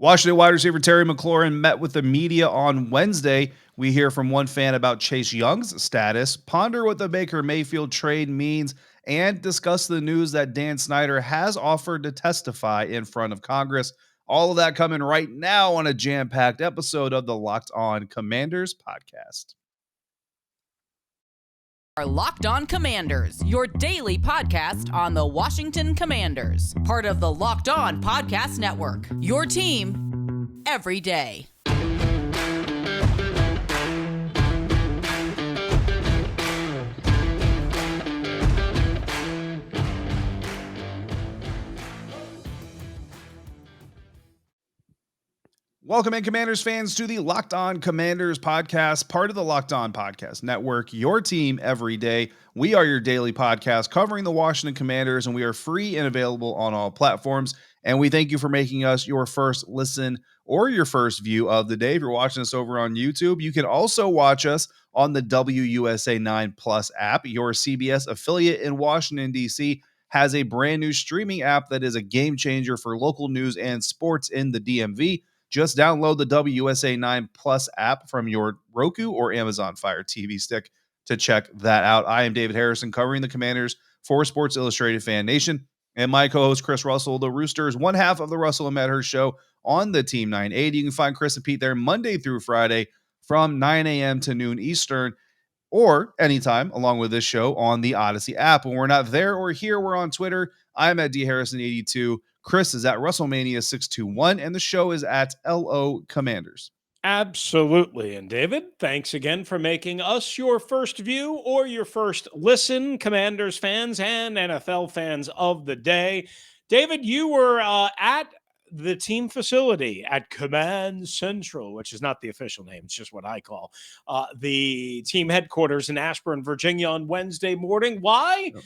Washington wide receiver Terry McLaurin met with the media on Wednesday. We hear from one fan about Chase Young's status, ponder what the Baker Mayfield trade means, and discuss the news that Dan Snyder has offered to testify in front of Congress. All of that coming right now on a jam-packed episode of the Locked On Commanders podcast. Our Locked On Commanders, your daily podcast on the Washington Commanders, part of the Locked On Podcast Network, your team every day. Welcome in, Commanders fans, to the Locked On Commanders podcast, part of the Locked On Podcast Network, your team every day. We are your daily podcast covering the Washington Commanders, and we are free and available on all platforms. And we thank you for making us your first listen or your first view of the day. If you're watching us over on YouTube, you can also watch us on the WUSA 9 Plus app. Your CBS affiliate in Washington, D.C. has a brand new streaming app that is a game changer for local news and sports in the DMV. Just download the WUSA 9 Plus app from your Roku or Amazon Fire TV stick to check that out. I am David Harrison, covering the Commanders for Sports Illustrated Fan Nation, and my co-host Chris Russell, the Roosters, one half of the Russell and Medhurst show on the Team 980. You can find Chris and Pete there Monday through Friday from 9 a.m. to noon Eastern, or anytime along with this show on the Audacy app. When we're not there or here, we're on Twitter. I'm at dharrison82. Chris is at WrestleMania621, and the show is at LO Commanders. Absolutely. And David, thanks again for making us your first view or your first listen, Commanders fans and NFL fans of the day. David, you were at the team facility at Command Central, which is not the official name. It's just what I call the team headquarters in Ashburn, Virginia on Wednesday morning. Why? Yep.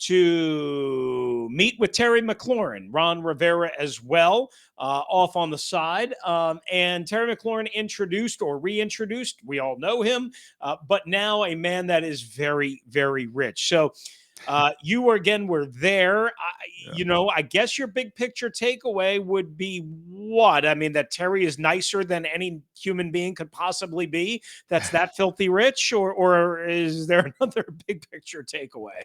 To meet with Terry McLaurin, Ron Rivera as well, off on the side. And Terry McLaurin introduced or reintroduced, we all know him, but now a man that is very, very rich. So you were there. I guess your big picture takeaway would be what? I mean, that Terry is nicer than any human being could possibly be. That's that filthy rich, or is there another big picture takeaway?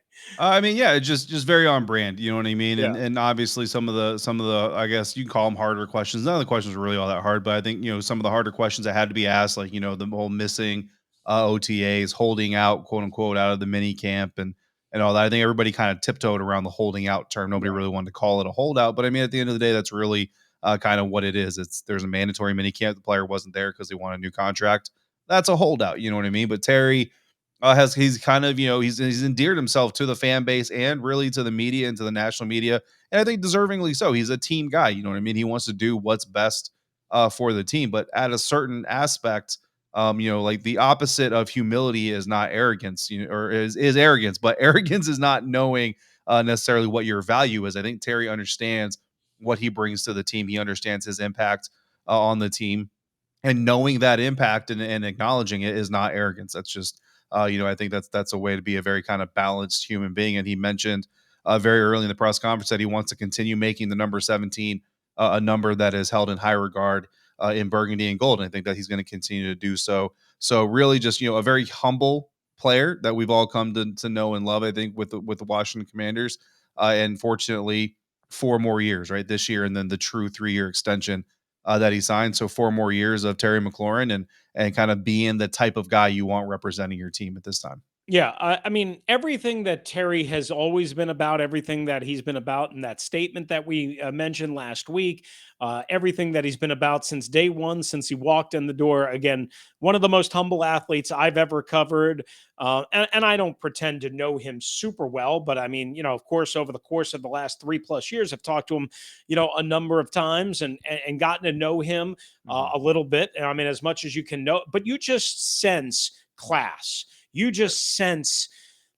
Just very on brand. You know what I mean? Yeah. And obviously some of the, I guess you can call them harder questions. None of the questions were really all that hard, but I think, some of the harder questions that had to be asked, like, the whole missing OTAs, holding out, quote unquote, out of the mini camp and all that. I think everybody kind of tiptoed around the holding out term. Nobody really wanted to call it a holdout, but I mean, at the end of the day, that's really kind of what it is. There's a mandatory mini camp. The player wasn't there because they want a new contract. That's a holdout. You know what I mean? But Terry he's kind of, he's endeared himself to the fan base and really to the media and to the national media. And I think deservingly so. He's a team guy. You know what I mean? He wants to do what's best for the team, but at a certain aspect, like the opposite of humility is not arrogance, or is arrogance, but arrogance is not knowing necessarily what your value is. I think Terry understands what he brings to the team. He understands his impact on the team, and knowing that impact and acknowledging it is not arrogance. That's just, I think that's a way to be a very kind of balanced human being. And he mentioned very early in the press conference that he wants to continue making the number 17 a number that is held in high regard in burgundy and gold. And I think that he's going to continue to do so. So really just, a very humble player that we've all come to know and love, I think, with the Washington Commanders. And fortunately, 4 more years, right? This year, and then the true 3-year extension that he signed. So 4 more years of Terry McLaurin and kind of being the type of guy you want representing your team at this time. Yeah, I mean, everything that Terry has always been about, everything that he's been about in that statement that we mentioned last week, everything that he's been about since day one, since he walked in the door. Again, one of the most humble athletes I've ever covered. And I don't pretend to know him super well, but I mean, of course, over the course of the last 3+ years, I've talked to him, a number of times and gotten to know him a little bit. I mean, as much as you can know, but you just sense class. You just sense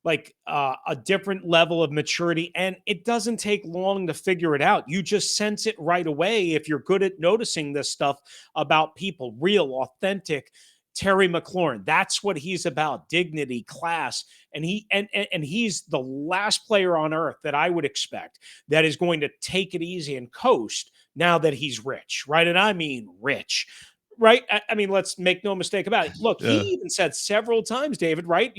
like a different level of maturity, and it doesn't take long to figure it out. You just sense it right away if you're good at noticing this stuff about people. Real, authentic Terry McLaurin. That's what he's about: dignity, class, and he's the last player on earth that I would expect that is going to take it easy and coast now that he's rich, right? And I mean rich, right? I mean, let's make no mistake about it. Look, he Yeah. even said several times, David, right?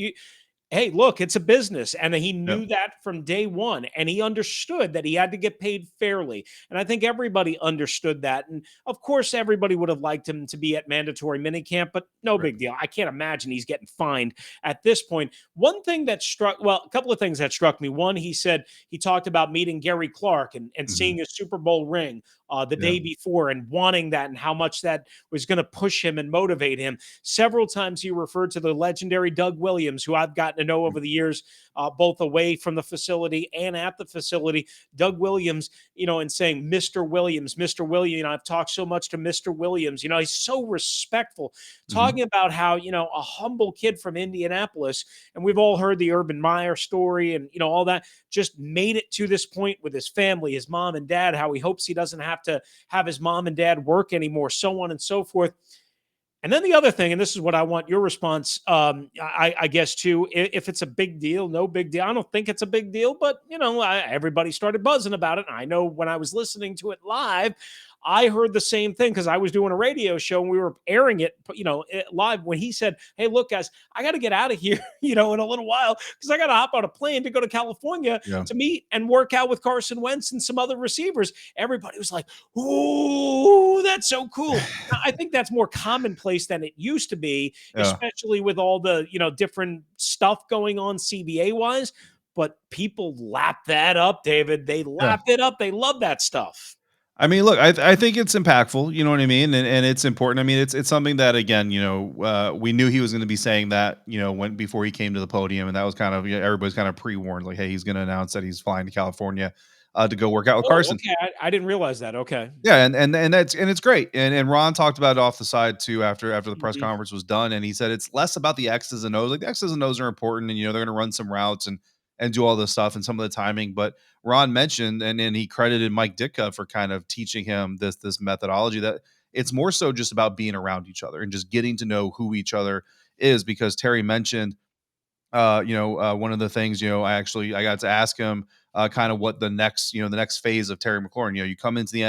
Hey, look, it's a business. And he Yep. knew that from day one. And he understood that he had to get paid fairly. And I think everybody understood that. And of course, everybody would have liked him to be at mandatory minicamp, but no Right. big deal. I can't imagine he's getting fined at this point. One thing that a couple of things that struck me. One, he said he talked about meeting Gary Clark and Mhm. seeing a Super Bowl ring the Yeah. day before and wanting that and how much that was going to push him and motivate him. Several times he referred to the legendary Doug Williams, who I've gotten to know over the years, both away from the facility and at the facility. Doug Williams, and saying Mr. Williams, Mr. Williams. I've talked so much to Mr. Williams. He's so respectful, Mhm. talking about how, a humble kid from Indianapolis, and we've all heard the Urban Meyer story and, all that, just made it to this point with his family, his mom and dad, how he hopes he doesn't have to have his mom and dad work anymore, so on and so forth. And then the other thing, and this is what I want your response, I guess, too, if it's a big deal, no big deal. I don't think it's a big deal, but, everybody started buzzing about it. And I know when I was listening to it live, I heard the same thing because I was doing a radio show and we were airing it, live when he said, "Hey, look, guys, I got to get out of here, in a little while because I got to hop on a plane to go to California Yeah. to meet and work out with Carson Wentz and some other receivers." Everybody was like, "Ooh, that's so cool." Now, I think that's more commonplace than it used to be, Yeah. especially with all the, different stuff going on CBA wise. But people lap that up, David. They Yeah. lap it up. They love that stuff. I mean, look, I think it's impactful. You know what I mean, and it's important. I mean, it's something that again, we knew he was going to be saying that, when before he came to the podium, and that was kind of everybody's kind of pre warned, like, hey, he's going to announce that he's flying to California to go work out with Oh, Carson. okay. I didn't realize that. Okay. Yeah, and it's great. And Ron talked about it off the side too after the press Mhm. conference was done, and he said it's less about the X's and O's. Like the X's and O's are important, and they're going to run some routes and do all this stuff and some of the timing. But Ron mentioned and then he credited Mike Ditka for kind of teaching him this methodology that it's more so just about being around each other and just getting to know who each other is. Because Terry mentioned one of the things, I got to ask him kind of what the next phase of Terry McLaurin. You come into the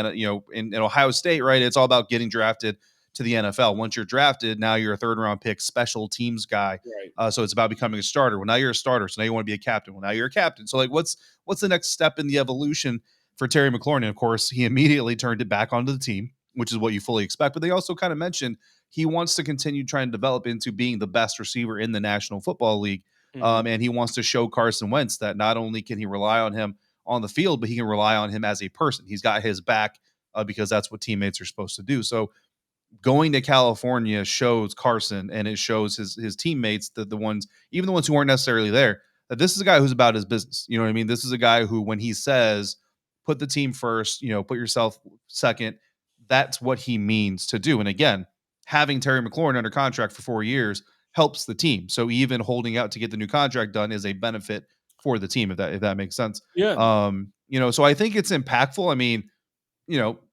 in Ohio State, right? It's all about getting drafted to the NFL. Once you're drafted, now you're a third round pick, special teams guy. Right. So it's about becoming a starter. Well, now you're a starter, so now you want to be a captain. Well, now you're a captain. So like, what's the next step in the evolution for Terry McLaurin? And of course, he immediately turned it back onto the team, which is what you fully expect. But they also kind of mentioned he wants to continue trying to develop into being the best receiver in the National Football League. Mhm. And he wants to show Carson Wentz that not only can he rely on him on the field, but he can rely on him as a person. He's got his back because that's what teammates are supposed to do. So going to California shows Carson and it shows his teammates, the ones, even the ones who aren't necessarily there, that this is a guy who's about his business. You know what I mean? This is a guy who, when he says, put the team first, put yourself second, that's what he means to do. And again, having Terry McLaurin under contract for 4 years helps the team. So even holding out to get the new contract done is a benefit for the team, if that makes sense. Yeah. So I think it's impactful. I mean,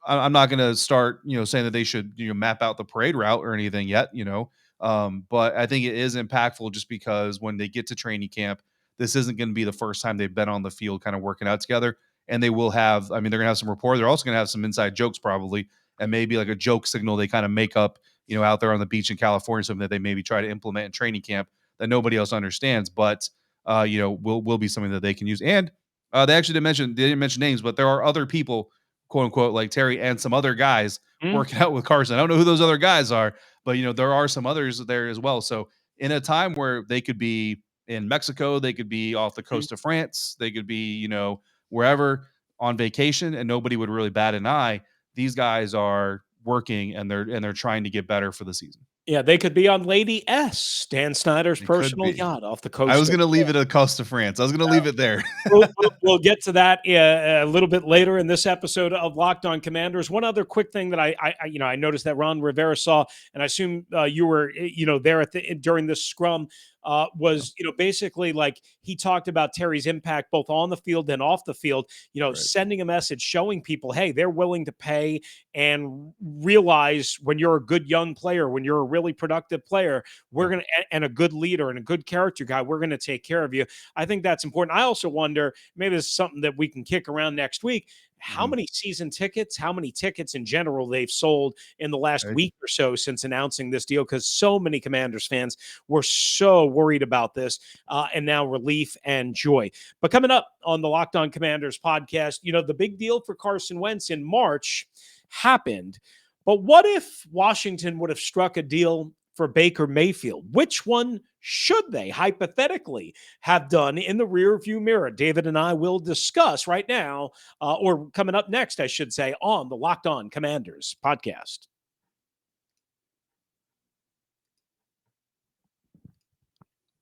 I'm not going to start, saying that they should, map out the parade route or anything yet, but I think it is impactful just because when they get to training camp, this isn't going to be the first time they've been on the field kind of working out together. And they will have, I mean, they're going to have some rapport. They're also going to have some inside jokes probably, and maybe like a joke signal they kind of make up, out there on the beach in California, something that they maybe try to implement in training camp that nobody else understands, but, will be something that they can use. And they didn't mention names, but there are other people, quote unquote, like Terry and some other guys Mm. working out with Carson. I don't know who those other guys are, but there are some others there as well. So in a time where they could be in Mexico, they could be off the coast of France, they could be, wherever on vacation and nobody would really bat an eye. These guys are working and they're trying to get better for the season. Yeah, they could be on Lady S, Dan Snyder's It could personal be. yacht off the I coast was of going to leave it at Costa France. I was going to leave it there. we'll get to that a little bit later in this episode of Locked On Commanders. One other quick thing that I noticed that Ron Rivera saw, and I assume you were there during this scrum. Was basically like he talked about Terry's impact both on the field and off the field, Right. sending a message showing people, hey, they're willing to pay and realize when you're a good young player, when you're a really productive player, we're going to, and a good leader and a good character guy, we're going to take care of you. I think that's important. I also wonder, maybe this is something that we can kick around next week. how many season tickets, how many tickets in general they've sold in the last Right. week or so since announcing this deal, because so many Commanders fans were so worried about this, and now relief and joy. But coming up on the Locked On Commanders podcast, the big deal for Carson Wentz in March happened. But what if Washington would have struck a deal for Baker Mayfield? Which one should they hypothetically have done in the rearview mirror? David and I will discuss right now, or coming up next, I should say, on the Locked On Commanders podcast.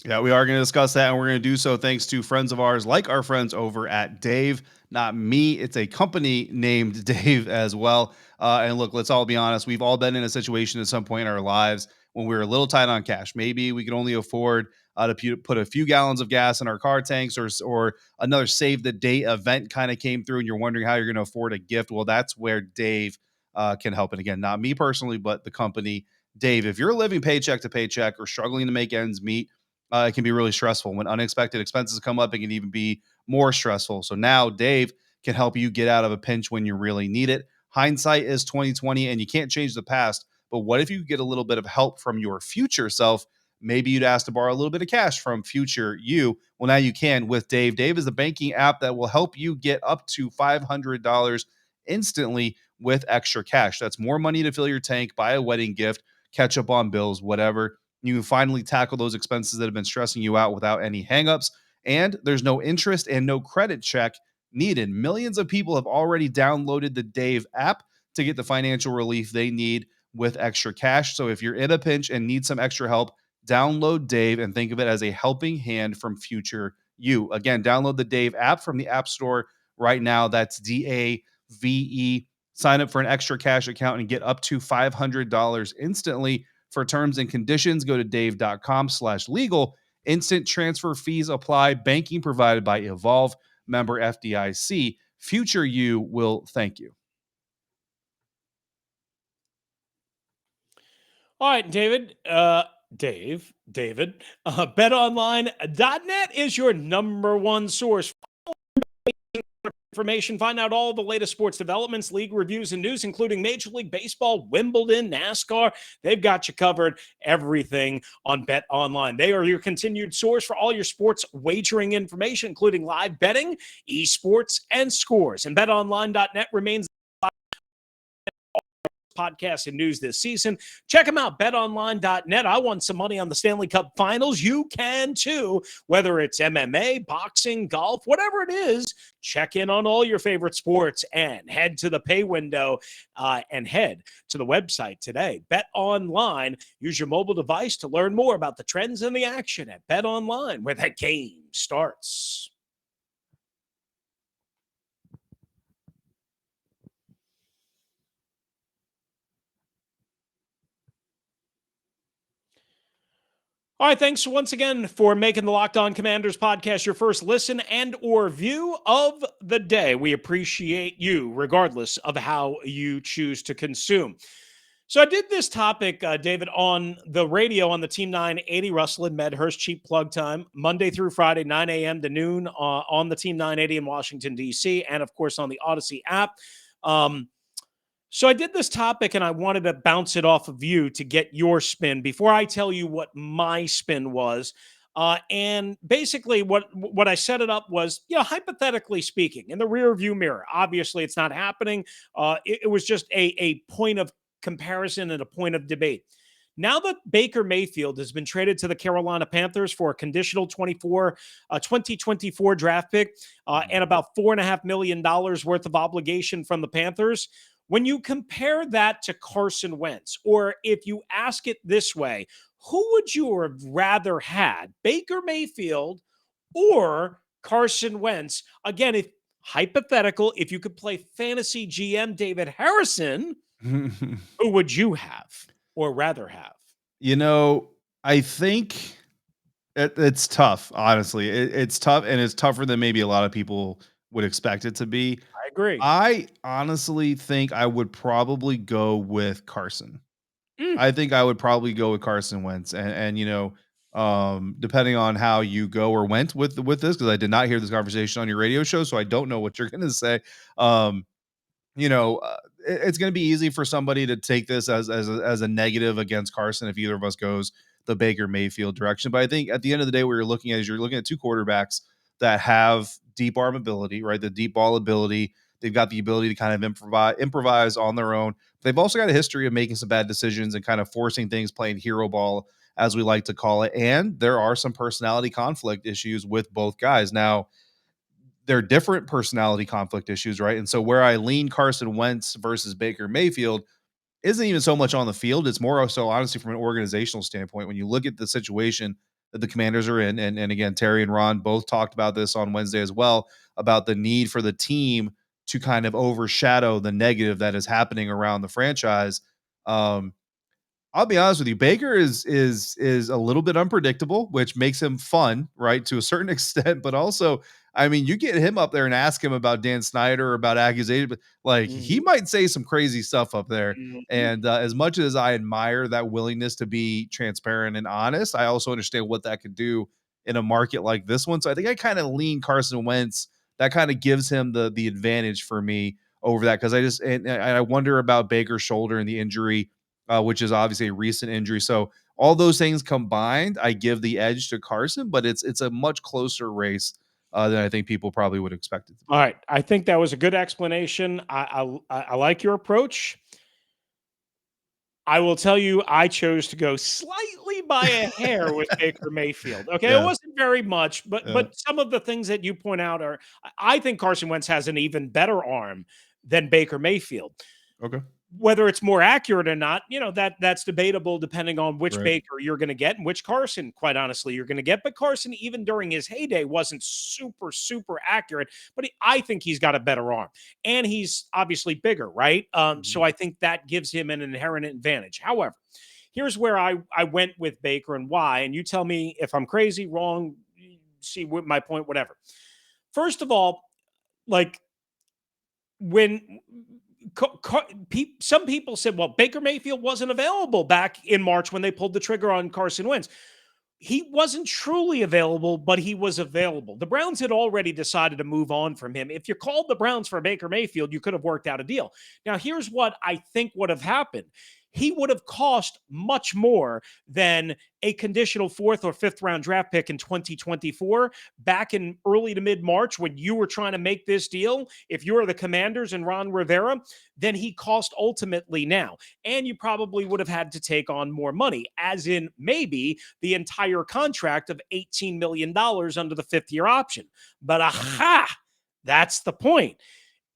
Yeah, we are going to discuss that, and we're going to do so thanks to friends of ours, like our friends over at Dave. Not me, it's a company named Dave as well. And look, let's all be honest. We've all been in a situation at some point in our lives when we were a little tight on cash. Maybe we could only afford to put a few gallons of gas in our car tanks, or another save the date event kind of came through, and you're wondering how you're going to afford a gift. Well, that's where Dave can help. And again, not me personally, but the company Dave. If you're living paycheck to paycheck or struggling to make ends meet, it can be really stressful. When unexpected expenses come up, it can even be more stressful. So now Dave can help you get out of a pinch when you really need it. Hindsight is 2020, and you can't change the past. But what if you get a little bit of help from your future self? Maybe you'd ask to borrow a little bit of cash from future you. Well, now you can with Dave. Dave is a banking app that will help you get up to $500 instantly with extra cash. That's more money to fill your tank, buy a wedding gift, catch up on bills, whatever. You can finally tackle those expenses that have been stressing you out without any hangups. And there's no interest and no credit check needed. Millions of people have already downloaded the Dave app to get the financial relief they need with extra cash. So if you're in a pinch and need some extra help, download Dave and think of it as a helping hand from future you. Again, download the Dave app from the App Store right now. That's DAVE. Sign up for an extra cash account and get up to $500 instantly. For terms and conditions, go to dave.com/legal. Instant transfer fees apply. Banking provided by Evolve, member FDIC. Future you will thank you. All right, David. David. BetOnline.net is your number one source information. Find out all the latest sports developments, league reviews, and news, including Major League Baseball, Wimbledon, NASCAR. They've got you covered. Everything on Bet Online. They are your continued source for all your sports wagering information, including live betting, esports, and scores. And BetOnline.net remains podcast and news this season. Check them out, betonline.net. I won some money on the Stanley Cup Finals. You can too, whether it's MMA, boxing, golf, whatever it is. Check in on all your favorite sports and head to the pay window and head to the website today. Bet Online. Use your mobile device to learn more about the trends and the action at Bet Online, where that game starts. All right, thanks once again for making the Locked On Commanders podcast your first listen and or view of the day. We appreciate you regardless of how you choose to consume. So I did this topic, David, on the radio on the Team 980, Russell and Medhurst, cheap plug time, Monday through Friday, 9 a.m. to noon on the Team 980 in Washington, D.C., and, of course, on the Audacy app. So I did this topic, and I wanted to bounce it off of you to get your spin before I tell you what my spin was. And basically what I set it up was, hypothetically speaking, in the rear view mirror. Obviously, it's not happening. It was just a point of comparison and a point of debate. Now that Baker Mayfield has been traded to the Carolina Panthers for a conditional 2024 draft pick and about $4.5 million worth of obligation from the Panthers, when you compare that to Carson Wentz, or if you ask it this way, who would you have rather had, Baker Mayfield or Carson Wentz? Again, if hypothetical, if you could play fantasy GM David Harrison, who would you have or rather have? I think it's tough, honestly. It's tough, and it's tougher than maybe a lot of people would expect it to be. I agree. I honestly think I would probably go with Carson. I think I would probably go with Carson Wentz. And depending on how you go or went with this, because I did not hear this conversation on your radio show, so I don't know what you're going to say. Um, it's going to be easy for somebody to take this as a negative against Carson if either of us goes the Baker Mayfield direction. But I think at the end of the day, what you're looking at is you're looking at two quarterbacks that have deep arm ability, right? The deep ball ability. They've got the ability to kind of improvise on their own. They've also got a history of making some bad decisions and kind of forcing things, playing hero ball, as we like to call it. And there are some personality conflict issues with both guys. Now, they're different personality conflict issues, right? And so where I lean Carson Wentz versus Baker Mayfield isn't even so much on the field. It's more so honestly from an organizational standpoint. When you look at the situation that the Commanders are in, and again, Terry and Ron both talked about this on Wednesday as well, about the need for the team to kind of overshadow the negative that is happening around the franchise. Um, I'll be honest with you. Baker is a little bit unpredictable, which makes him fun, right, to a certain extent. But also, I mean, you get him up there and ask him about Dan Snyder or about accusations, but like he Mhm. might say some crazy stuff up there. Mhm. And as much as I admire that willingness to be transparent and honest, I also understand what that could do in a market like this one. So I think I kind of lean Carson Wentz. That kind of gives him the advantage for me over that, because I just and I wonder about Baker's shoulder and the injury, which is obviously a recent injury. So all those things combined, I give the edge to Carson, but it's a much closer race than I think people probably would expect it to All be. right. I think that was a good explanation. I like your approach. I will tell you, I chose to go slightly by a hair with Baker Mayfield. Okay, it Yeah. wasn't very much, but Yeah. some of the things that you point out are. I think Carson Wentz has an even better arm than Baker Mayfield. Okay. Whether it's more accurate or not, that's debatable depending on which Right. Baker you're going to get and which Carson, quite honestly, you're going to get. But Carson, even during his heyday, wasn't super accurate. But I think he's got a better arm, and he's obviously bigger, right? Mhm. So I think that gives him an inherent advantage. However, here's where I went with Baker and why, and you tell me if I'm crazy, wrong, see what my point, whatever. First of all, like when some people said, well, Baker Mayfield wasn't available back in March when they pulled the trigger on Carson Wentz. He wasn't truly available, but he was available. The Browns had already decided to move on from him. If you called the Browns for Baker Mayfield, you could have worked out a deal. Now, here's what I think would have happened. He would have cost much more than a conditional fourth or fifth round draft pick in 2024 back in early to mid March when you were trying to make this deal. If you were the Commanders and Ron Rivera, then he cost ultimately now. And you probably would have had to take on more money, as in maybe the entire contract of $18 million under the fifth year option. But aha, that's the point.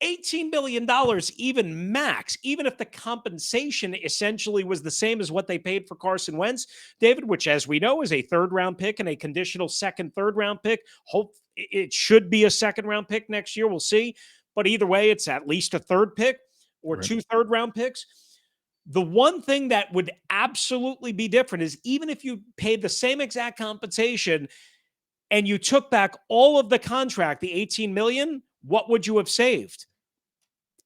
$18 million, even max, even if the compensation essentially was the same as what they paid for Carson Wentz, David, which, as we know, is a third round pick and a conditional third round pick. Hope it should be a second round pick next year. We'll see. But either way, it's at least a third pick or Right. two third round picks. The one thing that would absolutely be different is even if you paid the same exact compensation and you took back all of the contract, the 18 million, what would you have saved?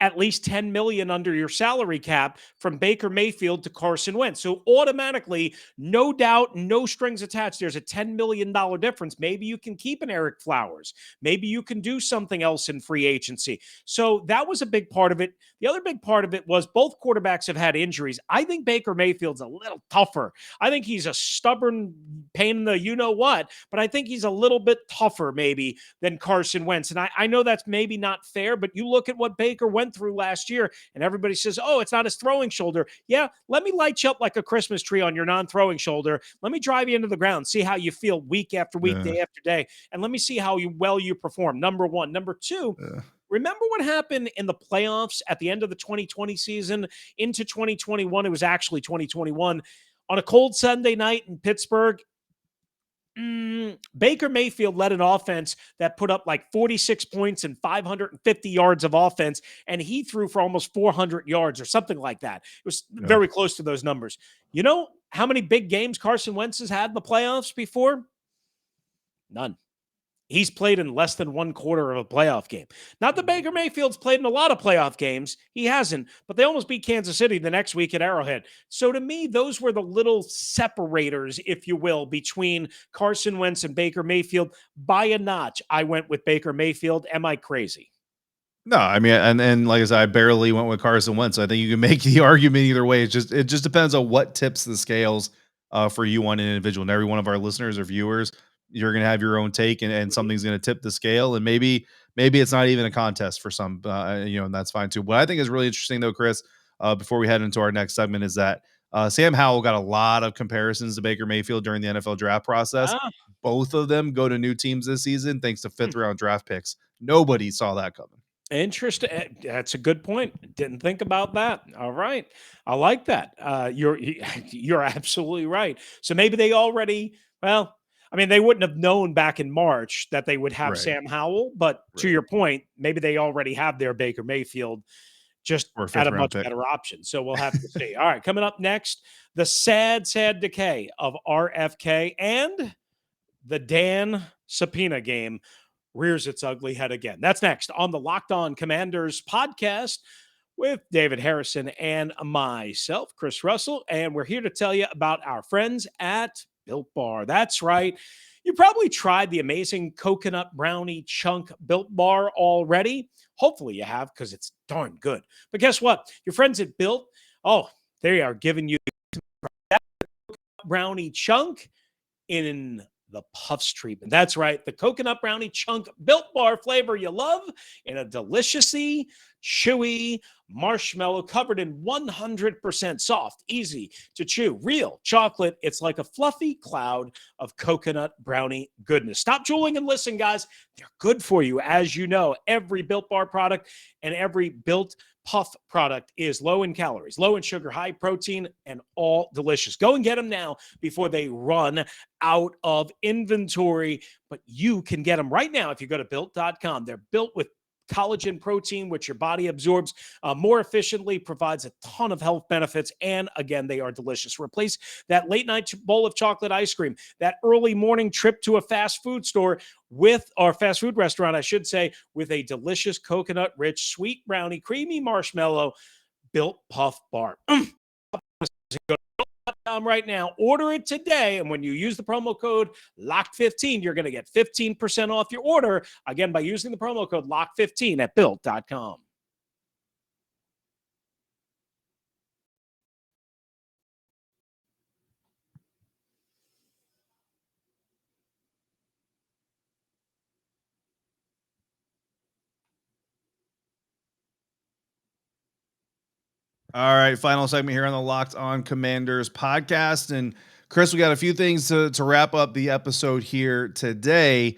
At least 10 million under your salary cap from Baker Mayfield to Carson Wentz. So automatically, no doubt, no strings attached, there's a $10 million difference. Maybe you can keep an Eric Flowers. Maybe you can do something else in free agency. So that was a big part of it. The other big part of it was both quarterbacks have had injuries. I think Baker Mayfield's a little tougher. I think he's a stubborn pain in the you know what, but I think he's a little bit tougher maybe than Carson Wentz. And I know that's maybe not fair, but you look at what Baker went through last year, and everybody says, oh, it's not his throwing shoulder. Yeah, let me light you up like a Christmas tree on your non throwing shoulder. Let me drive you into the ground, see how you feel week after week, Yeah. day after day, and let me see how well you perform. Number one. Number two, Yeah. remember what happened in the playoffs at the end of the 2020 season into 2021? It was actually 2021 on a cold Sunday night in Pittsburgh. Baker Mayfield led an offense that put up like 46 points and 550 yards of offense, and he threw for almost 400 yards or something like that. It was Yeah. very close to those numbers. You know how many big games Carson Wentz has had in the playoffs before? None. He's played in less than one quarter of a playoff game. Not that Baker Mayfield's played in a lot of playoff games. He hasn't, but they almost beat Kansas City the next week at Arrowhead. So to me, those were the little separators, if you will, between Carson Wentz and Baker Mayfield. By a notch, I went with Baker Mayfield. Am I crazy? No, I mean, and like I said, I barely went with Carson Wentz. So I think you can make the argument either way. It just depends on what tips the scales for you on an individual. And every one of our listeners or viewers, you're gonna have your own take, and something's gonna tip the scale. And maybe it's not even a contest for some, and that's fine too. What I think is really interesting though, Chris, before we head into our next segment, is that Sam Howell got a lot of comparisons to Baker Mayfield during the NFL draft process. Ah, Both of them go to new teams this season thanks to fifth round draft picks. Nobody saw that coming. interesting. That's a good point. Didn't think about that. All right, I like that. You're absolutely right. So maybe they already. Well, I mean, they wouldn't have known back in March that they would have Right. Sam Howell, but to Right. your point, maybe they already have their Baker Mayfield just Or a at fifth a round much pick. better option. So we'll have to see. All right, coming up next, the sad, sad decay of RFK and the Dan subpoena game rears its ugly head again. That's next on the Locked On Commanders podcast with David Harrison and myself, Chris Russell. And we're here to tell you about our friends at Built Bar. That's right. You probably tried the amazing coconut brownie chunk Built Bar already. Hopefully you have, because it's darn good. But guess what? Your friends at Built, oh, they are giving you that brownie chunk in the puffs treatment. That's right. The coconut brownie chunk Built Bar flavor you love in a deliciously chewy marshmallow covered in 100% soft, easy to chew, real chocolate. It's like a fluffy cloud of coconut brownie goodness. Stop drooling and listen, guys. They're good for you. As you know, every Built Bar product and every Built Puff product is low in calories, low in sugar, high protein, and all delicious. Go and get them now before they run out of inventory. But you can get them right now if you go to built.com. They're built with collagen protein, which your body absorbs more efficiently, provides a ton of health benefits, and again, they are delicious. Replace that late night bowl of chocolate ice cream, that early morning trip to a fast food store with, or fast food restaurant, I should say, with a delicious coconut rich, sweet brownie, creamy marshmallow Built Puff Bar. Right now, order it today, and when you use the promo code LOCK15, you're going to get 15% off your order, again, by using the promo code LOCK15 at built.com. All right, final segment here on the Locked On Commanders podcast. And Chris, we got a few things to wrap up the episode here today.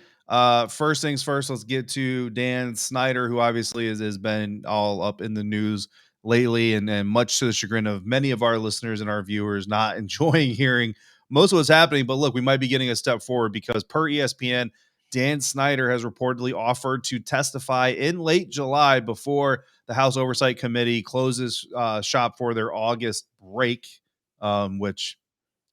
First things first, let's get to Dan Snyder, who obviously has been all up in the news lately, and much to the chagrin of many of our listeners and our viewers, not enjoying hearing most of what's happening. But look, we might be getting a step forward because per ESPN, Dan Snyder has reportedly offered to testify in late July before the House Oversight Committee closes shop for their August break, which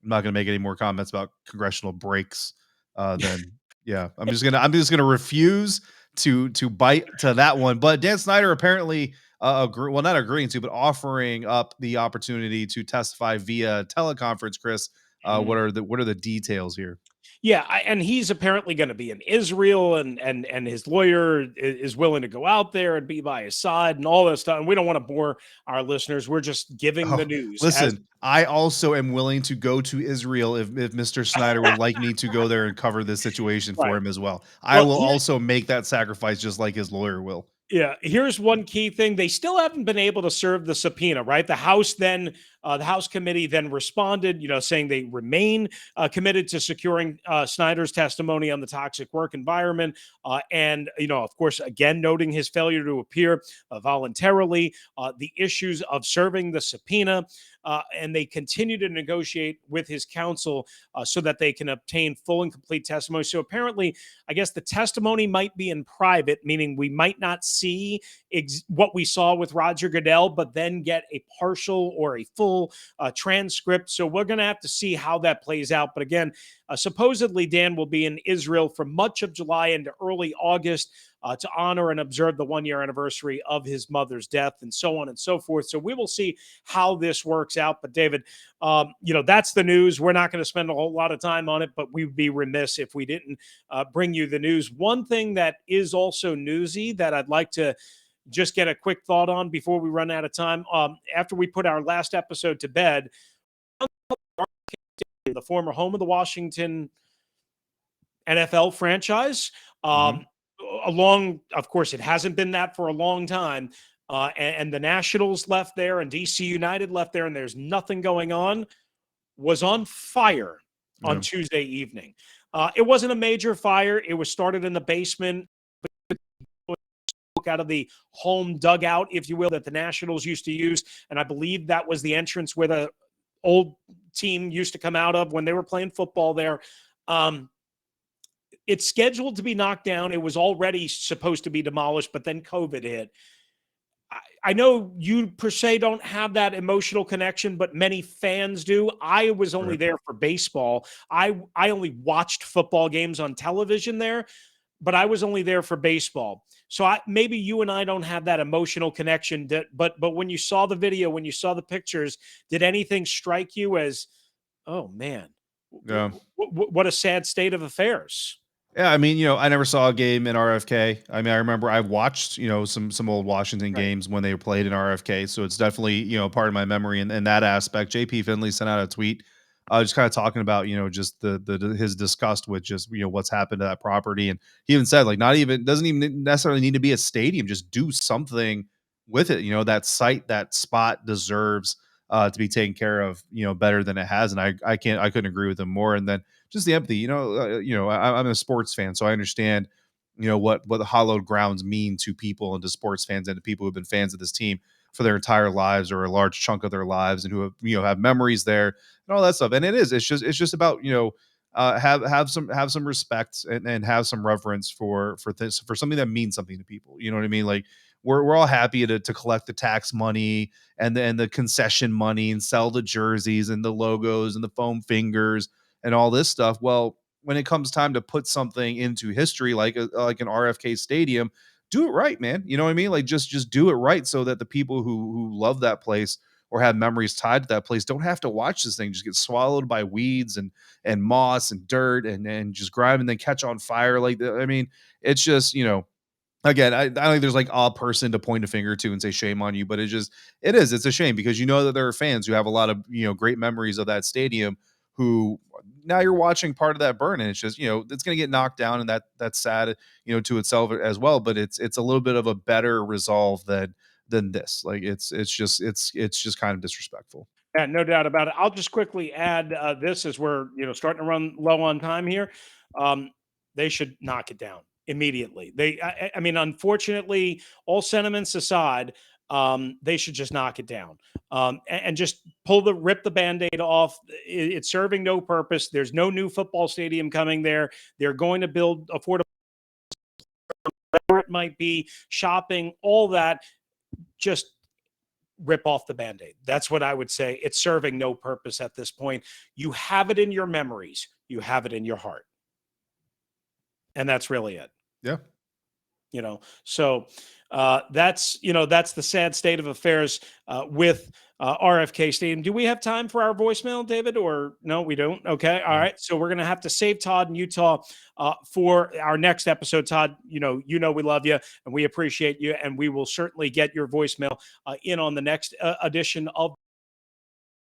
I'm not going to make any more comments about congressional breaks. Then, yeah, I'm just gonna refuse to bite to that one. But Dan Snyder apparently not agreeing to, but offering up the opportunity to testify via teleconference. Chris, what are the details here? Yeah, and he's apparently going to be in Israel, and his lawyer is willing to go out there and be by his side and all this stuff. And we don't want to bore our listeners. We're just giving the Oh, news. listen, I also am willing to go to Israel if Mr. Snyder would like me to go there and cover this situation for Right. him as well. I Well, will also make that sacrifice just like his lawyer will. yeah, here's one key thing. They still haven't been able to serve the subpoena, right? The House committee then responded, saying they remain committed to securing Snyder's testimony on the toxic work environment. Of course, again, noting his failure to appear voluntarily, the issues of serving the subpoena. And they continue to negotiate with his counsel so that they can obtain full and complete testimony. So apparently, I guess the testimony might be in private, meaning we might not see what we saw with Roger Goodell, but then get a partial or a full full transcript. So we're going to have to see how that plays out. But again, supposedly Dan will be in Israel for much of July into early August to honor and observe the 1-year anniversary of his mother's death and so on and so forth. So we will see how this works out. But David, that's the news. We're not going to spend a whole lot of time on it, but we would be remiss if we didn't bring you the news. One thing that is also newsy that I'd like to just get a quick thought on before we run out of time. After we put our last episode to bed, the former home of the Washington NFL franchise, along, of course, it hasn't been that for a long time. And the Nationals left there and DC United left there, and there's nothing going on, was on fire on Tuesday evening. It wasn't a major fire. It was started in the basement out of the home dugout, if you will, that the Nationals used to use. And I believe that was the entrance where the old team used to come out of when they were playing football there. It's scheduled to be knocked down. It was already supposed to be demolished, but then COVID hit. I know you per se don't have that emotional connection, but many fans do. I was only there for baseball. I only watched football games on television there, but I was only there for baseball. So maybe you and I don't have that emotional connection. But when you saw the video, when you saw the pictures, did anything strike you as, oh man, what a sad state of affairs? Yeah, I mean, I never saw a game in RFK. I mean, I remember I watched, some old Washington games when they were played in RFK. So it's definitely, part of my memory in that aspect. JP Finley sent out a tweet, just kind of talking about, just the his disgust with just, what's happened to that property. And he even said, like, doesn't even necessarily need to be a stadium, just do something with it. That site, that spot deserves to be taken care of, better than it has. And I couldn't agree with him more. And then just the empathy, I'm a sports fan, so I understand, what the hallowed grounds mean to people and to sports fans and to people who've been fans of this team for their entire lives or a large chunk of their lives and who have, have memories there and all that stuff. And it's just about, have some respect and have some reverence for this, for something that means something to people. You know what I mean? Like we're all happy to collect the tax money and the concession money and sell the jerseys and the logos and the foam fingers and all this stuff. Well, when it comes time to put something into history, like an RFK stadium, do it right, man. You know what I mean? Like just do it right so that the people who love that place or have memories tied to that place don't have to watch this thing just get swallowed by weeds and moss and dirt and just grime and then catch on fire. Like, I mean, it's just, again, I don't think there's like a person to point a finger to and say shame on you, but it's a shame because that there are fans who have a lot of, great memories of that stadium who now you're watching part of that burn, and it's just, it's going to get knocked down, and that's sad, to itself as well. But it's a little bit of a better resolve than this. Like it's just kind of disrespectful. Yeah, no doubt about it. I'll just quickly add this as we're starting to run low on time here. They should knock it down immediately. I mean, unfortunately, all sentiments aside, they should just knock it down and just rip the Band-Aid off. It's serving no purpose. There's no new football stadium coming there. They're going to build affordable, whatever it might be, shopping, all that. Just rip off the Band-Aid. That's what I would say. It's serving no purpose at this point. You have it in your memories. You have it in your heart. And that's really it. Yeah. So that's the sad state of affairs with RFK Stadium. Do we have time for our voicemail, David, or no, we don't? Okay. All right. So we're going to have to save Todd in Utah for our next episode. Todd, we love you and we appreciate you, and we will certainly get your voicemail in on the next edition of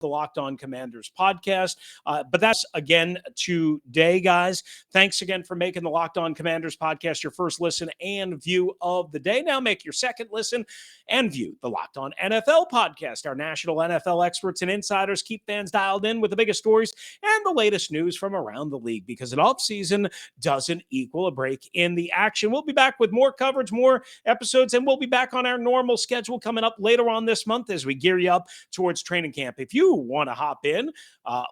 the Locked On Commanders podcast. But that's again today, guys. Thanks again for making the Locked On Commanders podcast your first listen and view of the day. Now make your second listen and view the Locked On NFL podcast. Our national NFL experts and insiders keep fans dialed in with the biggest stories and the latest news from around the league, because an offseason doesn't equal a break in the action. We'll be back with more coverage, more episodes, and we'll be back on our normal schedule coming up later on this month as we gear you up towards training camp. If you you want to hop in,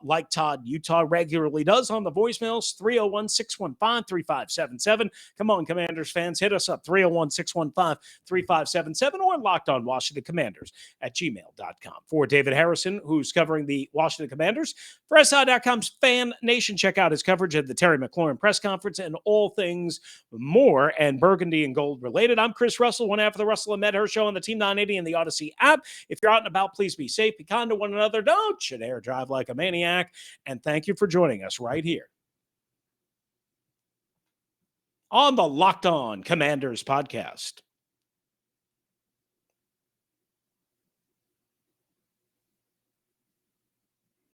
like Todd Utah regularly does on the voicemails, 301-615-3577. Come on, Commanders fans, hit us up, 301-615-3577, or Locked On Washington Commanders at gmail.com. For David Harrison, who's covering the Washington Commanders, for SI.com's Fan Nation, check out his coverage of the Terry McLaurin press conference and all things more and burgundy and gold related. I'm Chris Russell, one half of the Russell and Medhurst show on the Team 980 and the Audacy app. If you're out and about, please be safe, be kind to one another, don't should air drive like a maniac, and thank you for joining us right here on the Locked On Commanders podcast.